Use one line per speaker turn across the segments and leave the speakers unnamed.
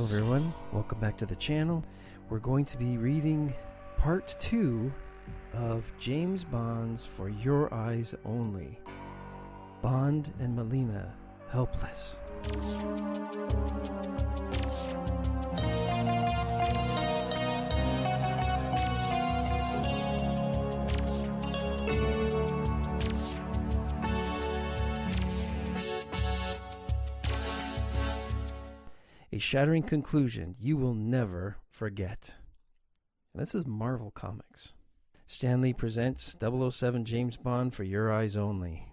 Hello everyone, welcome back to the channel. We're going to be reading part 2 of James Bond's For Your Eyes Only. Bond and Melina, helpless. A shattering conclusion you will never forget. And this is Marvel Comics. Stan Lee presents 007 James Bond For Your Eyes Only.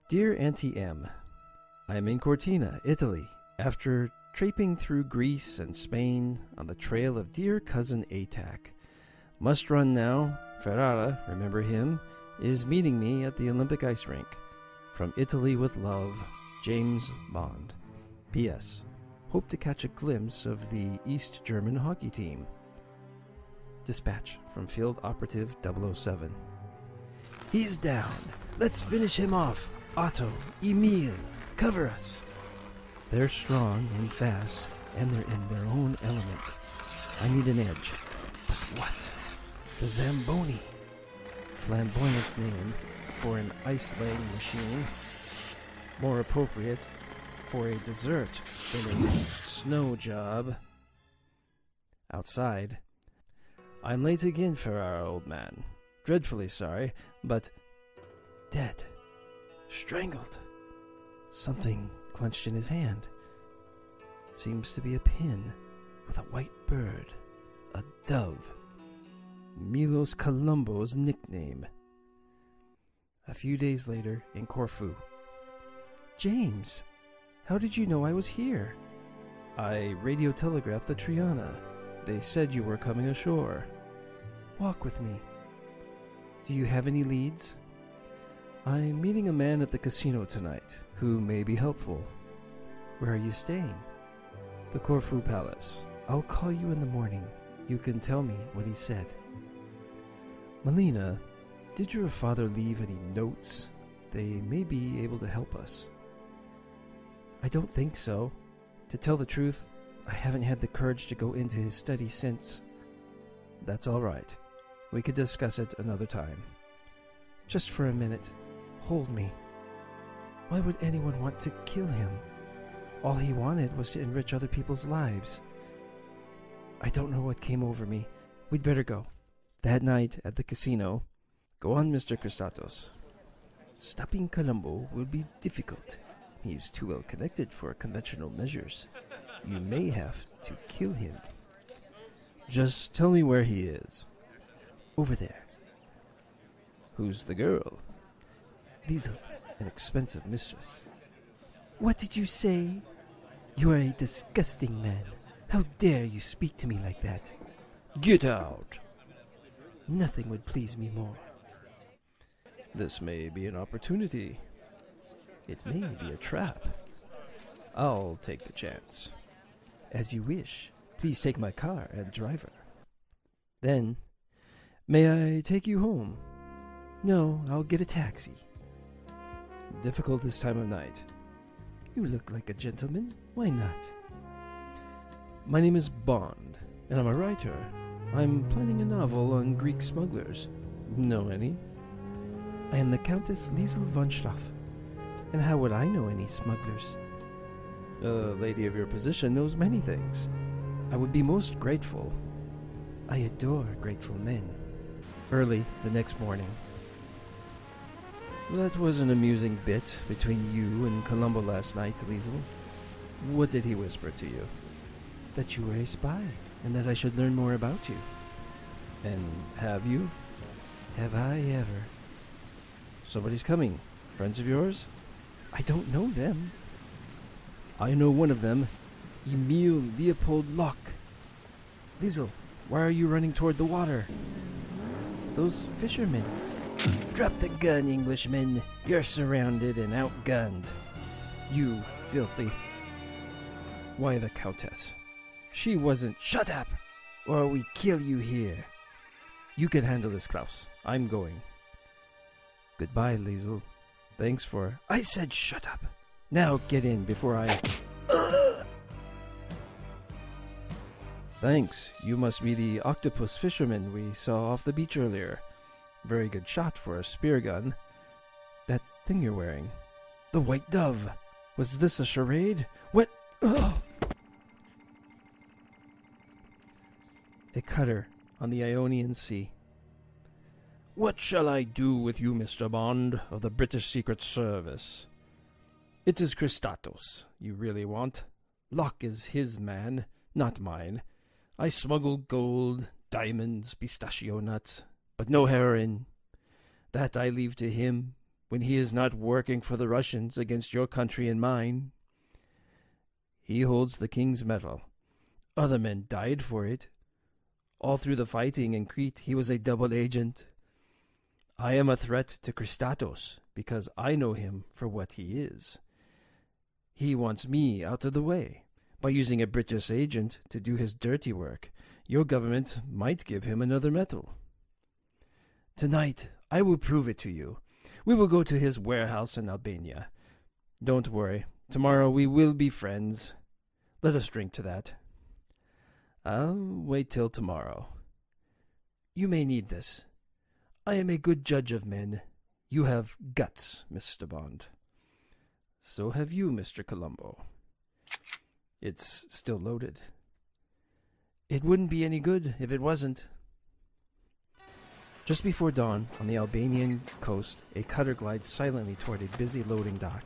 Dear Auntie M, I am in Cortina, Italy, after traipsing through Greece and Spain on the trail of dear cousin Atac. Must run now. Ferrara, remember him, is meeting me at the Olympic ice rink. From Italy with love, James Bond. P.S. Hope to catch a glimpse of the East German hockey team. Dispatch from Field Operative 007. He's down. Let's finish him off. Otto, Emil, cover us. They're strong and fast, and they're in their own element. I need an edge. But what? The Zamboni. Flamboyant name for an ice-laying machine. More appropriate for a dessert than a snow job. Outside. I'm late again, Ferrara, old man. Dreadfully sorry, but dead. Strangled. Something clenched in his hand. Seems to be a pin with a white bird. A dove. Milos Colombo's nickname. A few days later in Corfu. James, how did you know I was here? I radio-telegraphed the Triana. They said you were coming ashore. Walk with me. Do you have any leads? I'm meeting a man at the casino tonight who may be helpful. Where are you staying? The Corfu Palace. I'll call you in the morning. You can tell me what he said. Melina, did your father leave any notes? They may be able to help us. I don't think so. To tell the truth, I haven't had the courage to go into his study since. That's all right. We could discuss it another time. Just for a minute. Hold me. Why would anyone want to kill him? All he wanted was to enrich other people's lives. I don't know what came over me. We'd better go. That night at the casino. Go on, Mr. Christatos. Stopping Colombo will be difficult. He is too well connected for conventional measures. You may have to kill him. Just tell me where he is. Over there. Who's the girl? Liesel, an expensive mistress. What did you say? You are a disgusting man. How dare you speak to me like that? Get out! Nothing would please me more. This may be an opportunity. It may be a trap. I'll take the chance. As you wish. Please take my car and driver. Then, may I take you home? No, I'll get a taxi. Difficult this time of night. You look like a gentleman. Why not? My name is Bond, and I'm a writer. I'm planning a novel on Greek smugglers. Know any? I am the Countess Liesel von Straff. And how would I know any smugglers? A lady of your position knows many things. I would be most grateful. I adore grateful men. Early the next morning. That was an amusing bit between you and Colombo last night, Liesel. What did he whisper to you? That you were a spy, and that I should learn more about you. And have you? Have I ever? Somebody's coming. Friends of yours? I don't know them. I know one of them. Emil Leopold Locke. Liesel, why are you running toward the water? Those fishermen. Drop the gun, Englishman. You're surrounded and outgunned. You filthy. Why the Countess? She wasn't. Shut up, or we kill you here. You can handle this, Klaus. I'm going. Goodbye, Liesel. Thanks for... I said shut up. Now get in before I... Thanks. You must be the octopus fisherman we saw off the beach earlier. Very good shot for a spear gun. That thing you're wearing. The white dove. Was this a charade? What? Ugh. A cutter on the Ionian Sea. What shall I do with you, Mr. Bond, of the British Secret Service? It is Christatos you really want. Locke is his man, not mine. I smuggle gold, diamonds, pistachio nuts, but no heroin. That I leave to him when he is not working for the Russians against your country and mine. He holds the king's medal. Other men died for it. All through the fighting in Crete, he was a double agent. I am a threat to Christatos because I know him for what he is. He wants me out of the way. By using a British agent to do his dirty work, your government might give him another medal. Tonight, I will prove it to you. We will go to his warehouse in Albania. Don't worry. Tomorrow we will be friends. Let us drink to that. I'll wait till tomorrow. You may need this. I am a good judge of men. You have guts, Mr. Bond. So have you, Mr. Columbo. It's still loaded. It wouldn't be any good if it wasn't. Just before dawn, on the Albanian coast, a cutter glides silently toward a busy loading dock.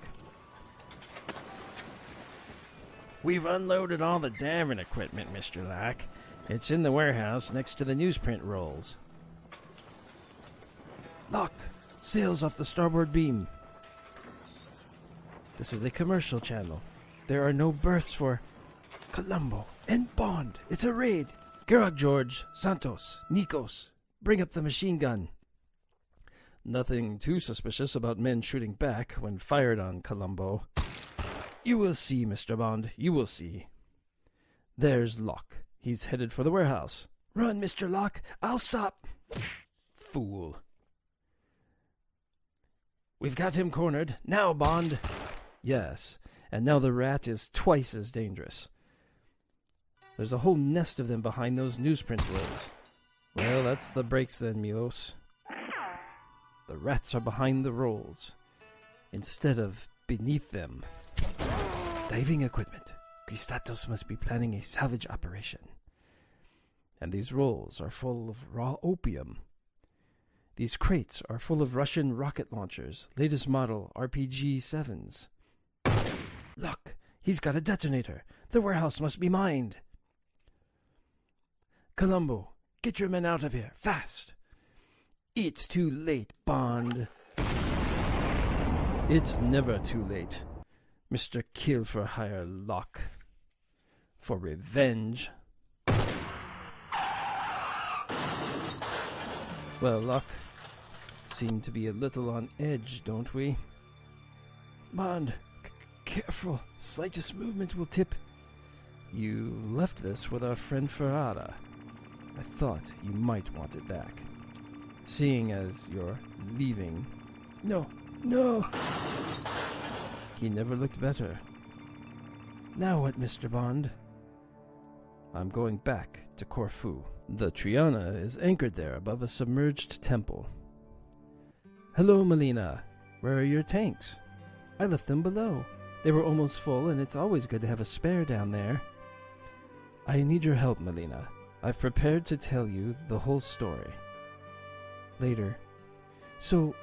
We've unloaded all the davern equipment, Mr. Locke. It's in the warehouse next to the newsprint rolls. Locke, sails off the starboard beam. This is a commercial channel. There are no berths for Columbo and Bond. It's a raid. Gerard George, Santos, Nikos, bring up the machine gun. Nothing too suspicious about men shooting back when fired on Columbo. You will see, Mr. Bond, you will see. There's Locke. He's headed for the warehouse. Run, Mr. Locke. I'll stop. Fool. We've got him cornered. Now, Bond. Yes, and now the rat is twice as dangerous. There's a whole nest of them behind those newsprint rolls. Well, that's the breaks then, Milos. The rats are behind the rolls, instead of beneath them. Diving equipment. Christatos must be planning a salvage operation. And these rolls are full of raw opium. These crates are full of Russian rocket launchers, latest model RPG-7s. Look, he's got a detonator. The warehouse must be mined. Columbo, get your men out of here, fast. It's too late, Bond. It's never too late, Mr. Kill-for-Hire Locke. For revenge. Well, Locke, seem to be a little on edge, don't we? Bond, careful. Slightest movement will tip. You left this with our friend Ferrara. I thought you might want it back. Seeing as you're leaving... No! He never looked better. Now what, Mr. Bond? I'm going back to Corfu. The Triana is anchored there above a submerged temple. Hello, Melina. Where are your tanks? I left them below. They were almost full, and it's always good to have a spare down there. I need your help, Melina. I've prepared to tell you the whole story. Later. So,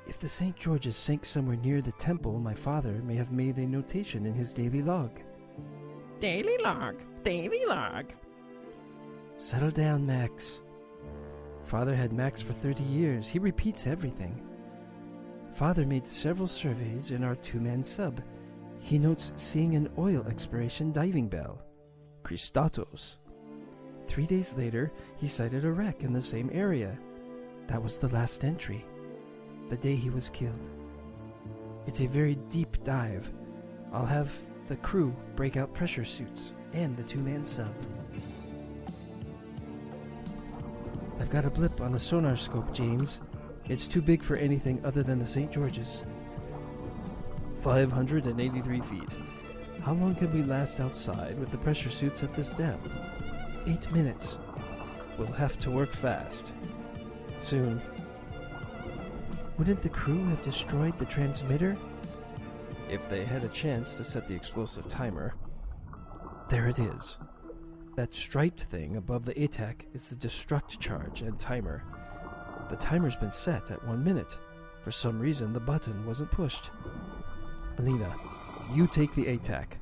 if the St. George's sank somewhere near the temple, my father may have made a notation in his daily log. Daily log. Settle down, Max. Father had Max for 30 years. He repeats everything. Father made several surveys in our two-man sub. He notes seeing an oil exploration diving bell. Christatos. 3 days later, he sighted a wreck in the same area. That was the last entry. The day he was killed. It's a very deep dive. I'll have the crew break out pressure suits and the two-man sub. I've got a blip on the sonar scope, James. It's too big for anything other than the St. George's. 583 feet. How long can we last outside with the pressure suits at this depth? 8 minutes. We'll have to work fast. Soon. Wouldn't the crew have destroyed the transmitter? If they had a chance to set the explosive timer. There it is. That striped thing above the ATAC is the destruct charge and timer. The timer's been set at 1 minute. For some reason, the button wasn't pushed. Melina, you take the ATAC.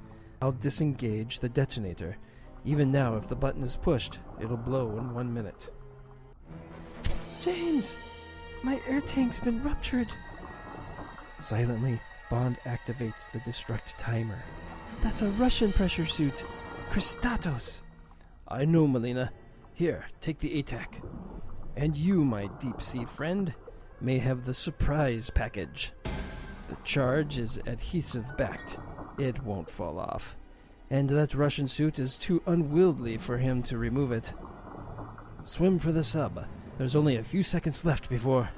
I'll disengage the detonator. Even now, if the button is pushed, it'll blow in 1 minute. James! My air tank's been ruptured. Silently, Bond activates the destruct timer. That's a Russian pressure suit. Christatos. I know, Melina. Here, take the ATAC. And you, my deep-sea friend, may have the surprise package. The charge is adhesive-backed. It won't fall off. And that Russian suit is too unwieldy for him to remove it. Swim for the sub. There's only a few seconds left before...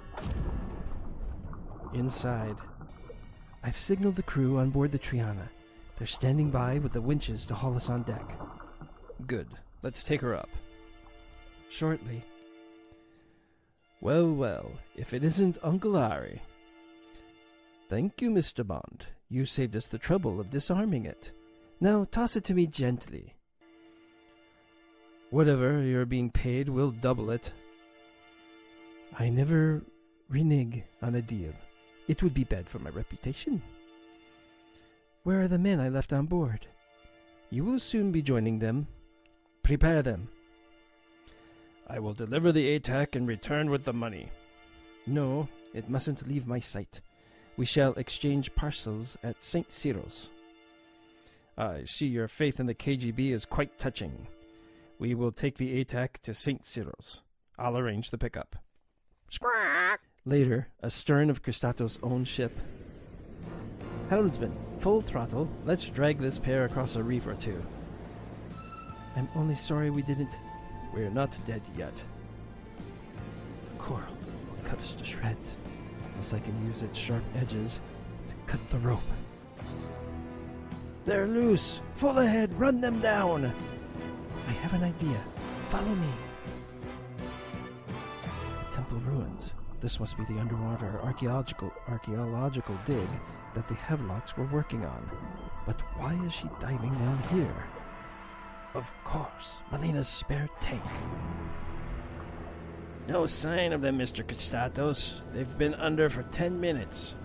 Inside. I've signaled the crew on board the Triana. They're standing by with the winches to haul us on deck. Good. Let's take her up. Shortly. Well, well, if it isn't Uncle Ari. Thank you, Mr. Bond. You saved us the trouble of disarming it. Now toss it to me gently. Whatever you're being paid, we'll double it. I never renege on a deal. It would be bad for my reputation. Where are the men I left on board? You will soon be joining them. Prepare them. I will deliver the ATAC and return with the money. No, it mustn't leave my sight. We shall exchange parcels at St. Cyril's. I see your faith in the KGB is quite touching. We will take the ATAC to St. Cyril's. I'll arrange the pickup. Squawk! Later, astern of Christatos' own ship. Helmsman, full throttle. Let's drag this pair across a reef or two. I'm only sorry we didn't... We're not dead yet. The coral will cut us to shreds, unless I can use its sharp edges to cut the rope. They're loose! Full ahead! Run them down! I have an idea. Follow me. The temple ruins. This must be the underwater archaeological dig that the Havelocks were working on. But why is she diving down here? Of course, Melina's spare tank. No sign of them, Mr. Christatos. They've been under for 10 minutes.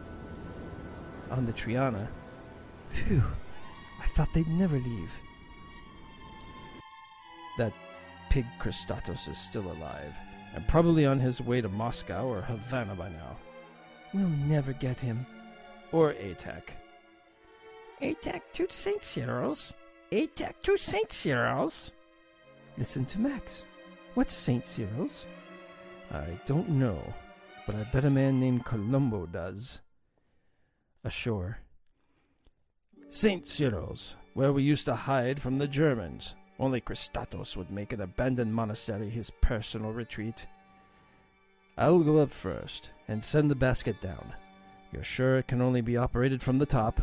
On the Triana. Phew, I thought they'd never leave. That pig Christatos is still alive, and probably on his way to Moscow or Havana by now. We'll never get him. Or ATAC. ATAC to St. Cyril's? ATAC to St. Cyril's? Listen to Max. What's St. Cyril's? I don't know, but I bet a man named Colombo does. Ashore. St. Cyril's, where we used to hide from the Germans. Only Christatos would make an abandoned monastery his personal retreat. I'll go up first and send the basket down. You're sure it can only be operated from the top?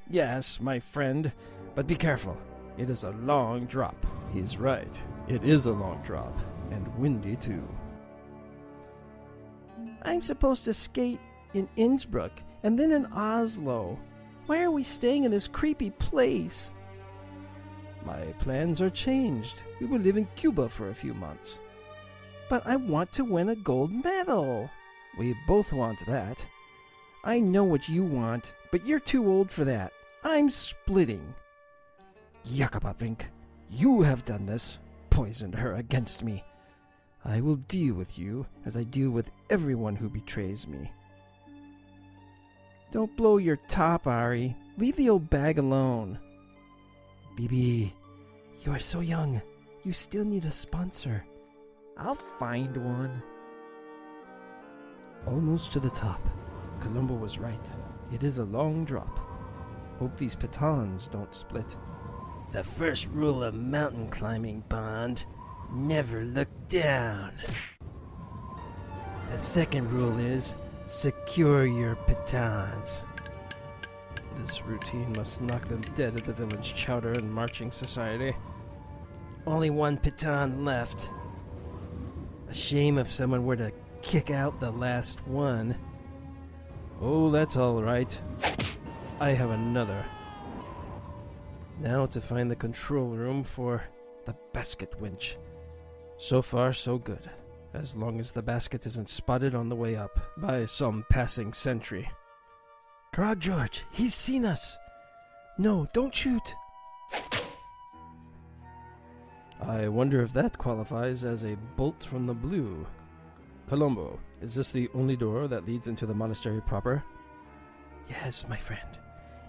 Yes, my friend, but be careful. It is a long drop. He's right. It is a long drop, and windy too. I'm supposed to skate in Innsbruck and then in Oslo. Why are we staying in this creepy place? My plans are changed. We will live in Cuba for a few months. But I want to win a gold medal. We both want that. I know what you want, but you're too old for that. I'm splitting. Yakababrink, you have done this, poisoned her against me. I will deal with you as I deal with everyone who betrays me. Don't blow your top, Ari. Leave the old bag alone. Bibi, you are so young. You still need a sponsor. I'll find one. Almost to the top. Colombo was right. It is a long drop. Hope these pitons don't split. The first rule of mountain climbing, Bond. Never look down. The second rule is secure your pitons. This routine must knock them dead at the village chowder and marching society. Only one piton left. A shame if someone were to kick out the last one. Oh, that's all right. I have another. Now to find the control room for the basket winch. So far, so good. As long as the basket isn't spotted on the way up by some passing sentry. Grog George, he's seen us! No, don't shoot! I wonder if that qualifies as a bolt from the blue. Colombo, is this the only door that leads into the monastery proper? Yes, my friend.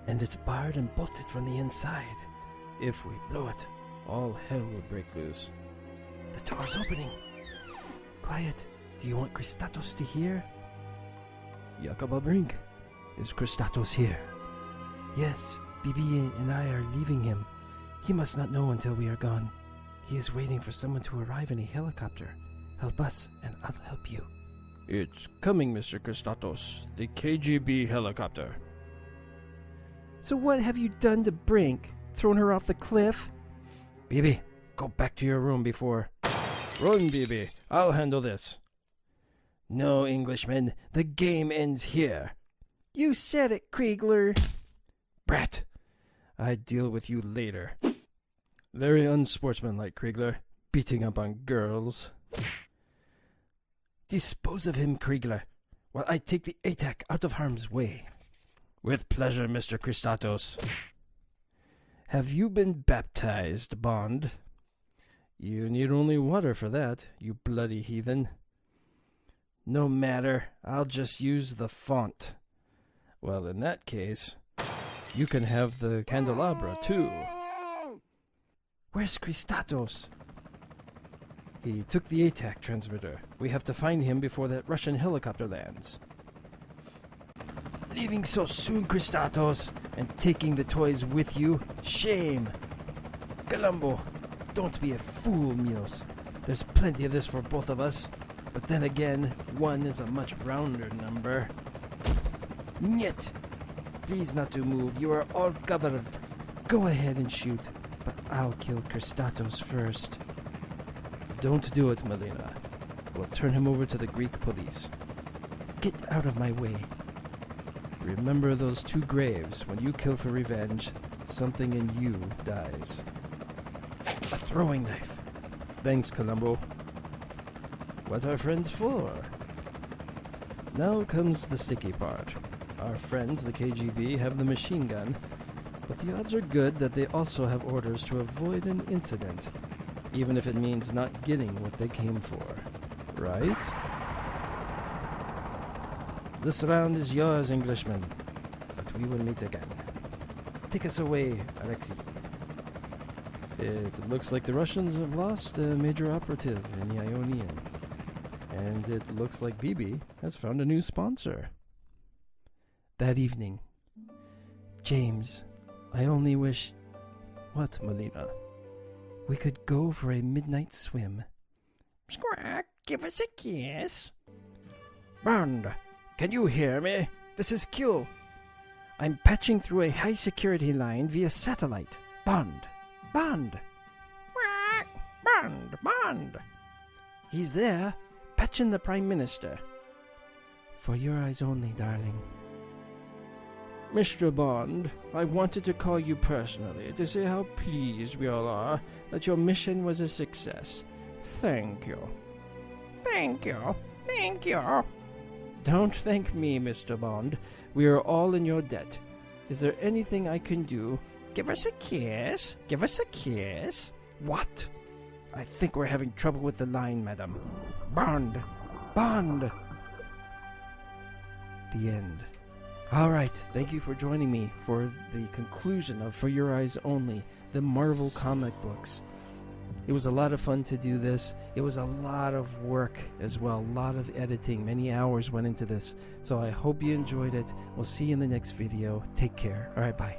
And it's barred and bolted from the inside. If we blow it, all hell will break loose. The door's opening. Quiet. Do you want Christatos to hear? Jakoba Brink. Is Christatos here? Yes. Bibi and I are leaving him. He must not know until we are gone. He is waiting for someone to arrive in a helicopter. Help us, and I'll help you. It's coming, Mr. Christatos. The KGB helicopter. So what have you done to Brink? Thrown her off the cliff? Bibi, go back to your room before... Run, Bibi. I'll handle this. No, Englishman. The game ends here. You said it, Kriegler. Brat. I'd deal with you later. Very unsportsmanlike, Kriegler. Beating up on girls. Dispose of him, Kriegler, while I take the ATAC out of harm's way. With pleasure, Mr. Christatos. Have you been baptized, Bond? You need only water for that, you bloody heathen. No matter, I'll just use the font. Well, in that case, you can have the candelabra, too. Where's Christatos? He took the ATAC transmitter. We have to find him before that Russian helicopter lands. Leaving so soon, Christatos, and taking the toys with you? Shame! Colombo, don't be a fool, Minos. There's plenty of this for both of us. But then again, one is a much rounder number. Niet! Please not to move. You are all covered. Go ahead and shoot, but I'll kill Christatos first. Don't do it, Melina. We'll turn him over to the Greek police. Get out of my way. Remember those 2 graves. When you kill for revenge, something in you dies. A throwing knife. Thanks, Colombo. What are friends for? Now comes the sticky part. Our friends, the KGB, have the machine gun, but the odds are good that they also have orders to avoid an incident, even if it means not getting what they came for. Right? This round is yours, Englishman, but we will meet again. Take us away, Alexei. It looks like the Russians have lost a major operative in the Ionian. And it looks like Bibi has found a new sponsor. That evening. James, I only wish... What, Melina? We could go for a midnight swim. Squawk, give us a kiss. Bond, can you hear me? This is Q. I'm patching through a high-security line via satellite. Bond. Bond. Bond. Bond. He's there, patching the Prime Minister. For your eyes only, darling. Mr. Bond, I wanted to call you personally to say how pleased we all are that your mission was a success. Thank you. Thank you. Thank you. Don't thank me, Mr. Bond. We are all in your debt. Is there anything I can do? Give us a kiss. Give us a kiss. What? I think we're having trouble with the line, madam. Bond. Bond. The end. All right, thank you for joining me for the conclusion of For Your Eyes Only, the Marvel comic books. It was a lot of fun to do this. It was a lot of work as well, a lot of editing. Many hours went into this. So I hope you enjoyed it. We'll see you in the next video. Take care. All right, bye.